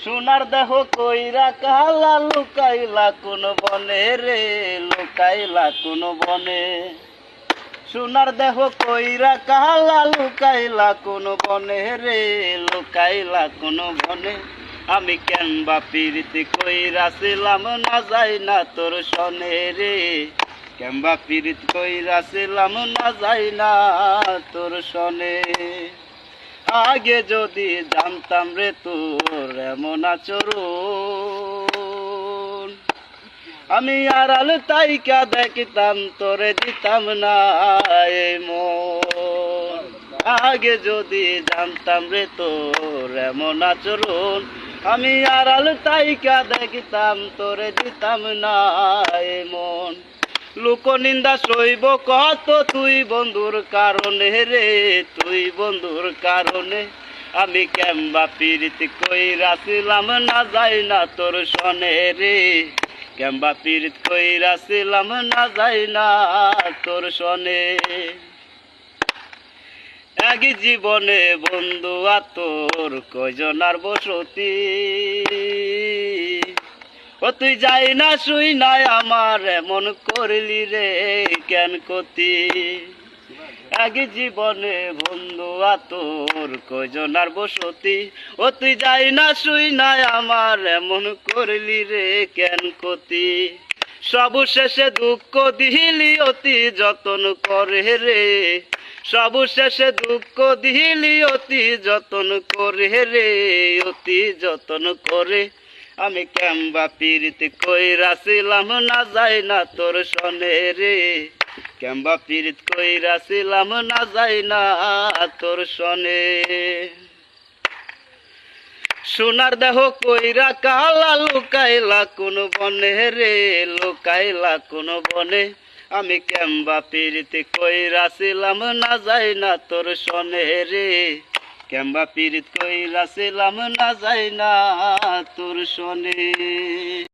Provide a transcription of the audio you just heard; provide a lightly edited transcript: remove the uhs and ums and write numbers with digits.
সোনার দেহ কইরা কালা লুকাইলা কোন বনে রে, লুকাইলা কোন বনে। সোনার দেহ কইরা কালা লুকাইলা কোন বনে রে, লুকাইলা কোন বনে। আমি কেনবা প্রীতি কইরাছিলাম না যাই না তোর সনে রে, কেনবা প্রীতি কইরাছিলাম না যাই না তোর সনে। আগে যদি জানতাম রে তোর এমন আচরণ, আমি আড়াল তাইকা দেখতাম তোরে দিতাম না এই মন। আগে যদি জানতাম রে তোর এমন আচরণ, আমি আড়াল তাইকা দেখতাম তোরে দিতাম না এই মন। লোকনিন্দা সইব কত তুই বন্ধুর কারণে রে, তুই বন্ধুর কারণে। আমি কেমবা প্রীতি কইরাছিলাম না যাই না তোর সনে রে, কেমবা প্রীতি কইরাছিলাম না যাই না তোর সনে। এক জীবনে বন্ধু তোর কয়জনার বসতি, ও তুই যাই না শুই নাই আমার এমন করলি রে কেন কতি। এক জীবনে বন্ধু তোর কয়জনার বসতি, ও তুই যাই না শুই নাই আমার এমন করলি রে কেন কতি। সবশেষে দুঃখ দিলি অতি যতন করে রে, সবশেষে দুঃখ দিলি অতি যতন করে রে, অতি যতন করে। আমি কেমবা প্রীতি কইরাছিলাম না যাই না তোর সনে রে, কেমবা প্রীতি কইরাছিলাম না যাই না তোর সনে। সোনার দেহ কইরা কালা লুকাইলা কোন বনে রে, লুকাইলা কোন বনে। আমি কেমবা প্রীতি কইরাছিলাম না যাই না তোর সনে রে, কেমবা প্রীতি কইরাছিলাম না যাই না তোর সনে।